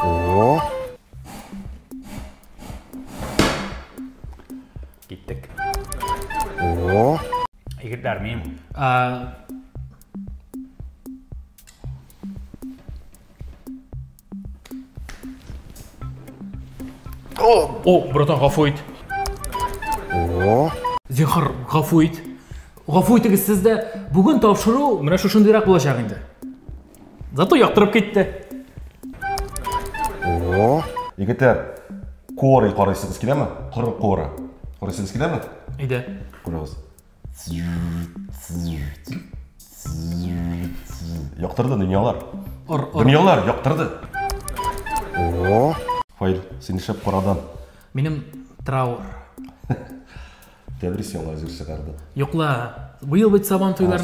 О. Кеттік. О. Егер дәрмейім. О, братан, ғафу ет. О. Зинхар, ғафу ет. Ғафу етіңіз сізді бүгін тапшыру мына шошындырақ болашақ енді. Зато яқтырып кетті. О. Егітер, қоры қарайсыңыз келе ме? Қоры. Қарайсыңыз келе ме? Иді. Көріңіз. Яқтырды дүниялар. Дүниялар яқтырды. О. Файл, сені шеп қорадан. Менің траур. Депрессияға өзір шығарды. Йоқла, бұйыл бет сабан тойлар.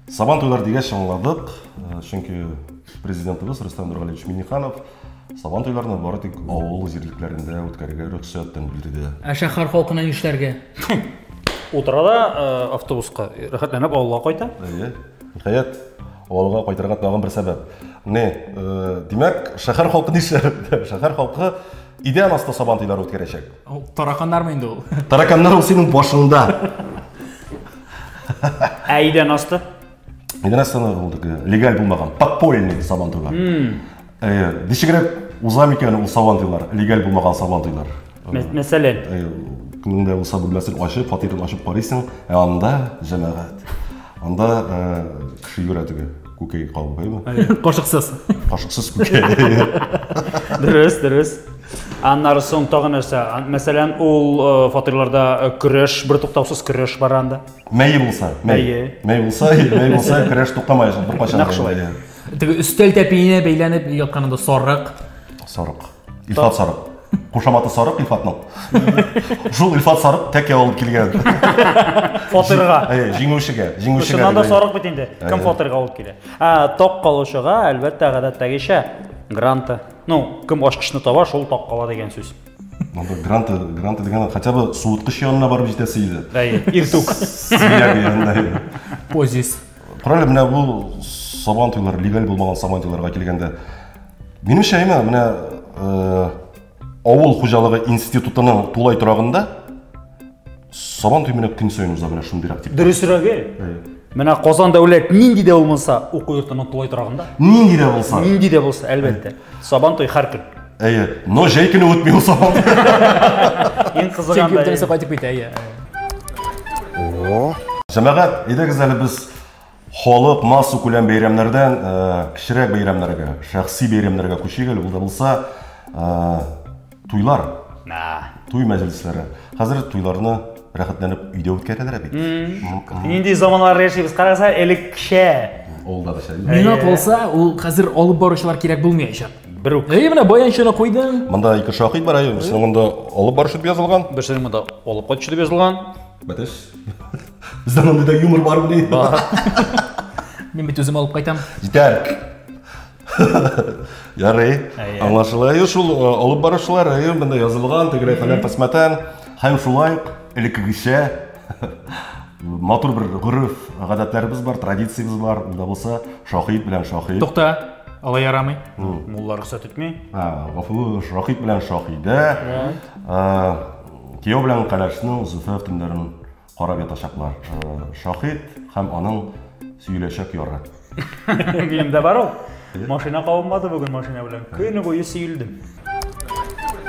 Сабан тойлар деген шыңладық. Çünkü президентіміз Рустам Нұрғалиевич Минниханов сабан тойларына бары тек ауыл жерліктерінде өткерге рұқсаттан білдірді. Шәһәр халқына нешләргә? Отырада автобусқа рахатланып ауылға қайта. Ниһаят, ауылға қайтарға тағын бір сәбәп. Демек, шәһәр халқы нешләр? Шәһәр халқы идея асты сабан тойлар өткерәчәк. Таракандар менде ул. Таракандар ул синең башыңда. Идея асты? Идея асты легаль булмаган, подпольный сабан тойлар. Дишегрәк узам икән ул сабан тойлар, легаль булмаган сабан тойлар. Мәсәлән, кемнеңдә булса бүлмәсен ачып, фатирын ачып карыйсың, анда җәмәгать. Анда кеше йөрә теге күкәй кабыймы? Кашыксыз. Кашыксыз күкәй. Дөрес. Аннары соң тагы нәрсә? Мәсәлән, ул фатирларда көрәш, бер туктаусыз көрәш бар анда. Мәй булса, көрәш туктамай бер качан. Теге өстәл тәпиенә бәйләнеп ятканында сарык. Илфат сарык. Кушаматы сарык Илфатның. Шул Илфат сарык тәкә алып килгән. Фатирга. Җиңүчегә. Шуннан да сарык бит инде. Кем фатирга алып килә? Ток калышыга әлбәттә гадәттәгечә гранты. Кем ачкычны таба, шул ток кала дигән сүз. Гранты дигән хотя бы суыткыч янына барып җитәсе иде. Иртүк. Позис. Правильно, менә бу сабан тойлар легаль булмаган сабан тойларга килгәндә. Минемчә, менә авыл хуҗалыгы институтының тулай торагында сабан туй менә көн сайын уза менә шундыйрак тип. Дөресрәге. Менә Казан дәүләт нинди дә булмаса, уку йортының тулай торагында. Нинди дә булса, әлбәттә. Сабан туй һәр көн. Но җәй көне үтми ул сабан. Иң кызыганда. Чөнки кайтып китә. О. Җәмәгать, идегез әле без халык массу күләм бәйрәмнәрдән кечерәк бәйрәмнәргә, шәхси бәйрәмнәргә күчик әле. Булда булса, туйлар, туй мәҗлесләре. Хәзер туйларны рәхәтләнеп өйдә үткәрәләр бит. Нинди заманнар яшибез, караса, элеккечә. Олда да шәй. Миңа булса, ул хәзер алып баручылар кирәк булмаячак. Бер үк. Менә баянчыны куйдың. Монда ике шахид бар, берсенең монда алып барышы дип язылган. Берсенең монда алып кайтышы дип язылган. Бәтеш. Бездә монда юмор бармы ди? Бар. Мин бит үзем алып кайтам. Җитәр. Ярый. Аңлашыла. Шул алып барышулар, монда язылган, тегеләй фәлән тасматан, һәм шулай элеккегечә матур бер гореф, гадәтләребез бар, традициябез бар. Монда булса шахид белән шахид. Тукта, алай ярамый. Муллар рөхсәт итми. Гафу, шахид белән шахидә. Кияү белән калашның зуфаф тендәрен карап ятачаклар. Шахид һәм аның сөйләшәк яры. Минемдә бар ул. Машина кабынмады бүген машина белән. Көне буе сөйлдем.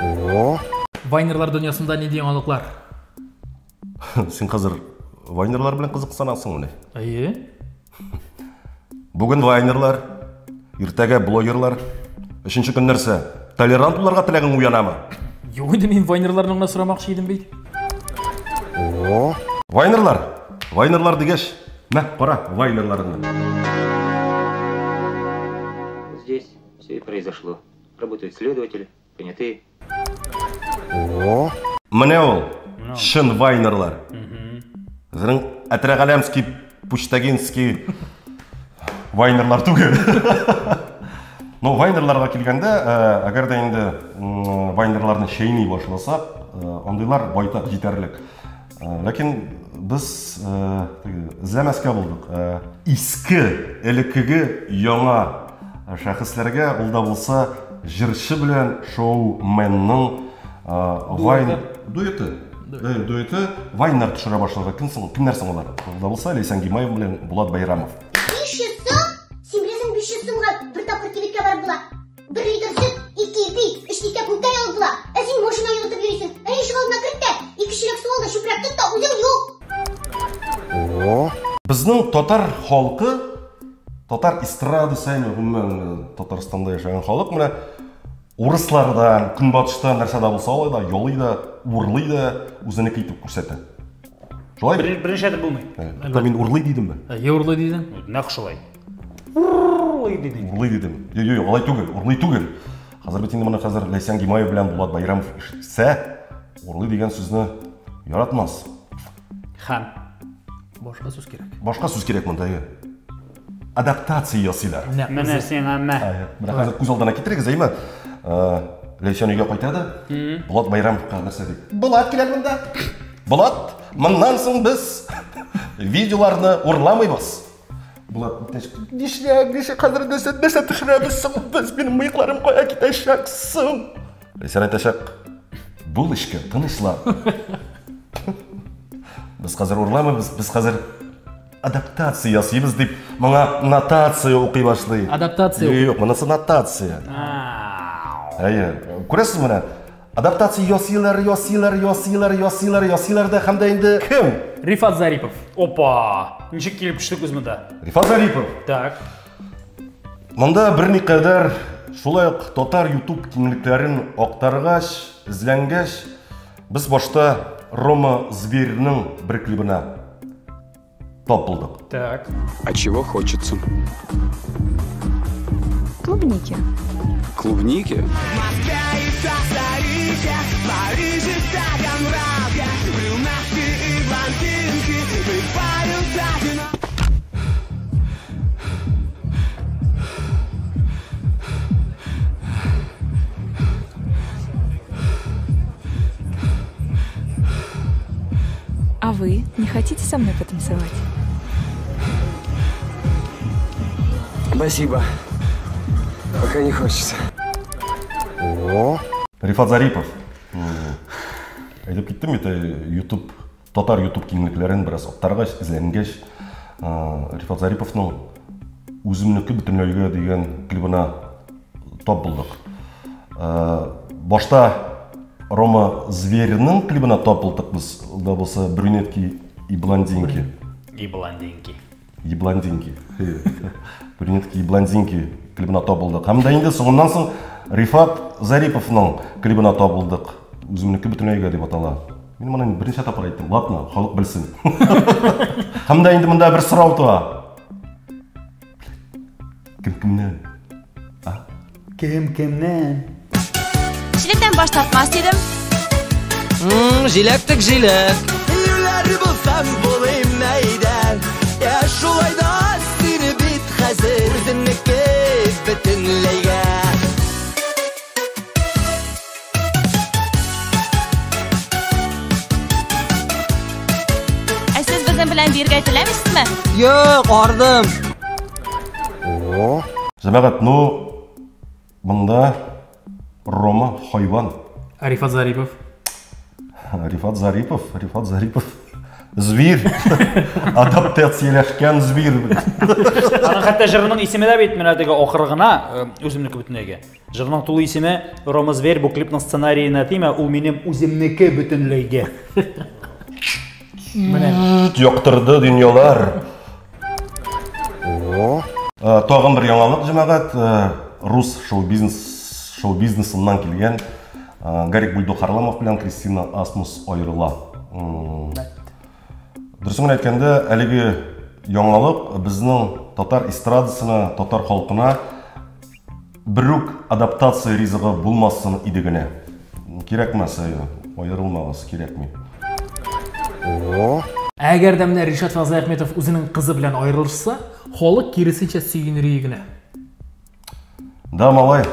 О. Вайнерлар дөньясында нинди яңалыклар? Син хәзер вайнерлар белән кызыксанасың менә. Бүген вайнерлар, иртәгә блогерлар. Өченче көн нәрсә? Толерант булырга теләгең уянамы? Юк инде, мин вайнерларның да сорамакчы идем бит. О. Вайнерлар дигәч, мә, кара, вайнерларны. Здесь все и произошло. Работают следователи, понятые. О. Менә ул шын вайнерлар. Зең Әтрәгаләмский, Пучтагинский вайнерлар түгел. Вайнерларга килгәндә, әгәр дә инде вайнерларны шәйни башласак, андыйлар байтак җитәрлек. Ләкин Біз ізлемеске болдық. Искі, әлікігі яңа шәхіслерге олда болса жыршы білен шоуменнің дуэті вайнар түшіре башылығы. Кімдерсің олар? Олда болса Лейсан Гимаев білен Болат Байрамов. 500 сом, сен білесің 500 сомға бір тапқыр келекке бар бұла. 1 литр сүт, 2 ипи, 3 литр күнтай алып бұла. Әзін машина елітіп жүресің. Әйші алдына кіртті, 2 шелек су алды, шүпірек тұтта, өзің жоқ. Біздің татар халқы, татар эстрада сайны ғыммен Татарстанда яшаған халық, міне орыслардан, күнбатыштан нәрсада болса алайда, yolıyда, урлıyда өзіне кейтіп көрсетті. Жолай? Бірінші әдір болмайды. Мен урлый дейдім бі? Урлый дейдің? Нақ шолай. Урлый дейдің. Урлый дейдім. Олай түгел, урлый түгел. Қазір бетінде мұны қазір Лейсан Гимаев білән Болат Байрамов ішсе, урлый деген сөзіні яратмас. Хан. Башқа сөз керек. Башқа сөз керек мұндайы. Адаптация ясыйлар. Міне сен әмі. Бірақ қазір көз алдана кетірек займа. Лейсан үйге қайтады, Болат Байрамовқа нәрсе дейді. Болат келер мұнда. Болат, мұннан соң біз видеоларны ұрламайбыз. Болат, неше қазір неше түшіремізсің, біз менің миықларым қоя кетешексің. Лейсан айташақ, бұл ішкі тынышлар. Біз қазір ұрламайбыз, біз қазір адаптация ясыйбыз деп, мұңа нотация оқи башлай. Адаптация? Жоқ, мұнысы нотация. Көресіз мұны? Адаптация ясыйлар да қамда енді кім? Рифат Зарипов. Опа! Нешек келіп күшті көзмінді? Рифат Зарипов. Так. Мұнда бірні қадар шулайық татар YouTube кеңліктерін оқтарғаш, ізленгеш, біз башта Рома Зверінің бір клибына топ бұлдық. Так. А чего хочется? Клубники. Клубники? А вы не хотите со мной потанцевать? Спасибо. Пока не хочется. Рифат Зарипов. Айтып кеттім, YouTube, татар YouTube кеңліклерін біраз оқтарғаш, ізленгеш. Рифат Зариповның өзімнікі бүтінлігі деген клибына топ бұлдық. Башта Рома Зверінің клибына топ бұлдық біз. Олда болса брюнетки и блондинки. И блондинки. И блондинки. Брюнетки и блондинки клибына топ бұлдық. Қамда енді соңынан соң Рифат Зариповның клибына топ бұлдық. Өзімнікі бүтінлігі деп атала. Мен мұнын бірінші атапыр айттым. Ладно, халық білсін. Қамда енді мұнда бір сұрау туа. Кім-кімнен? Кім-кімнен? Жилеттен баш тартмас дедім. Жилек тік жилек. Үйлер болсам болайым найдан. Шулайда сені бит қазір өзімнікі бүтінлігі. Siz bizden bilen birgə etiləmişsizmi? Yok, ardым. Жәмәғат, мұнда Рома хайван. Рифат Зарипов. Рифат Зарипов. Звір. Адаптациялашқан звір. Аның қатта жырының исімі де бейт мінәдегі оқырғына өзімнікі бүтінлігі. Жырының тұлы исімі Рома Зверь бұл клипның сценарийына теймі, ол менің өзімнікі бүтінлігі. Yoqtirdi dunyolar. Tog'in bir yangilik jamaat, rus shou-biznesından kelgan Garик Бульдог Харламов bilan Кристина Асмус айырыла. Дұрысын aytganda, әлеге yangilik bizning татар эстрадасына, татар халқына бірук адаптация ризығы болмасын идегіне. Керек мәсі, айырылмағыз, керек ме? Әгер де міне Ришат Фазлыахметов өзінің қызы білен айырылышса, халық керісінше сүйінірейгіне. Да, малай,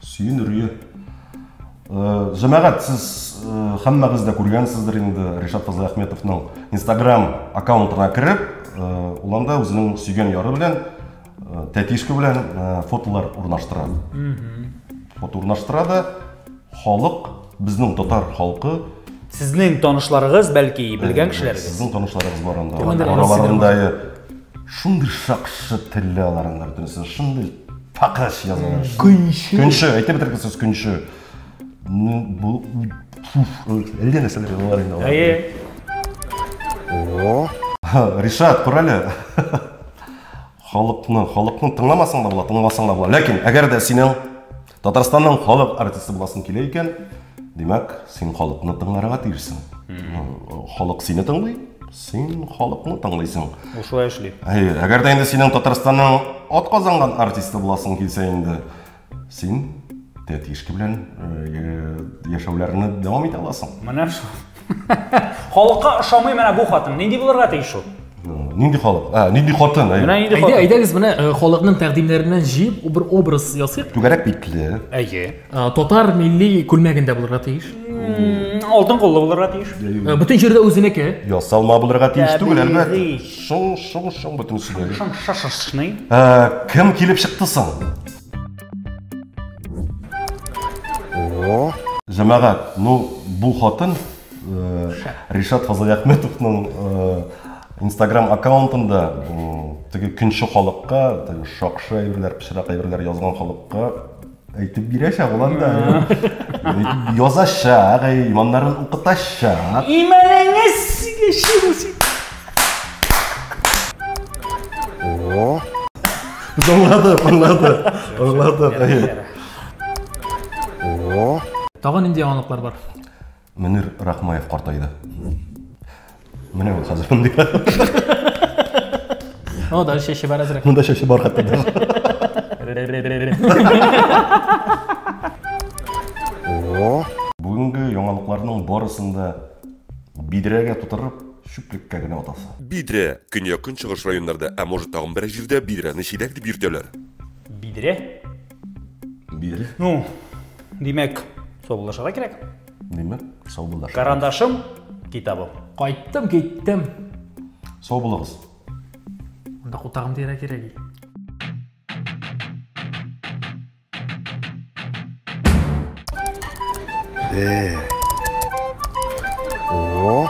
сүйінірейі. Жамағат, сіз хаммагыз да күргәнсездер инде Ришат Фазыл Әхметовның Instagram аккаунтына кіріп, ул анда үзенең сөйгән яры белән, тәтишке белән фотолар урнаштыра. Фото урнаштыра да халык, безнең татар халкы, Сезнең танышларыгыз, бәлки, белгән кешеләрегез. Сезнең танышларыгыз бар анда. Араларында шундый шакшы телле аларыннар дөресен, шундый пакаш язалар. Көнче, әйтеп бетеркәнсез көнче. Бу әллә нәрсәләр булар инде. О, Ришат, күрәле. Халыкны тыңламасаң да була, тыңласаң да була. Ләкин әгәр дә синең Татарстанның халык артисты буласың килә икән, димәк, син халыкны тыңларга тиешсең. Халык сине тыңлый, син халыкны тыңлыйсың. Ул шулай эшли. Әгәр дә инде синең Татарстанның атказанган артисты буласың килсә инде, син тәтишке белән яшәүләрне дәвам итә аласың. Менә шул. Халыкка ошамый менә бу хатын. Нинди булырга тиеш ул? Нинди халык? Нинди хатын? Әйдәгез менә халыкның тәкъдимнәреннән җыеп бер образ ясыйк. Түгәрәк битле. Татар милли күлмәгендә булырга тиеш. Алтын куллы булырга тиеш. Бөтен җирдә үзенеке. Ясалма булырга тиеш түгел, әлбәттә. Шуң бөтен сүзләр. Шашышны. Кем килеп чыкты соң? Җәмәгать, бу хатын Ришат Фазыл Әхметовның Instagram аккаунтында теге көнче халыкка, теге шакшы әйберләр, пычрак әйберләр язган халыкка әйтеп бирәчәк ул анда. Язачак, иманнарын укытачак. Иманыңыз ширүси. О. Аңлады. О. Тагын нинди яңалыклар бар? Мөнир Рахмаев картайды. Менә ул хәзер монда. О, да шеше бар әзрәк. Монда шеше бар хәтта. О, бүгенге яңалыкларның барысында бидрәгә тутырып, шүплеккә генә атасы. Бидрә көньяк көнчыгыш районнарда, ә может тагын бер җирдә бидрәне чиләк дип йөртәләр. Бидрә? Бидрә. Димәк, саубуллашырга кирәк. Димәк, саубуллаш. Карандашым, китабым. Кайттым, киттем. Сау булыгыз. Анда кутагым тирә кирәк. О.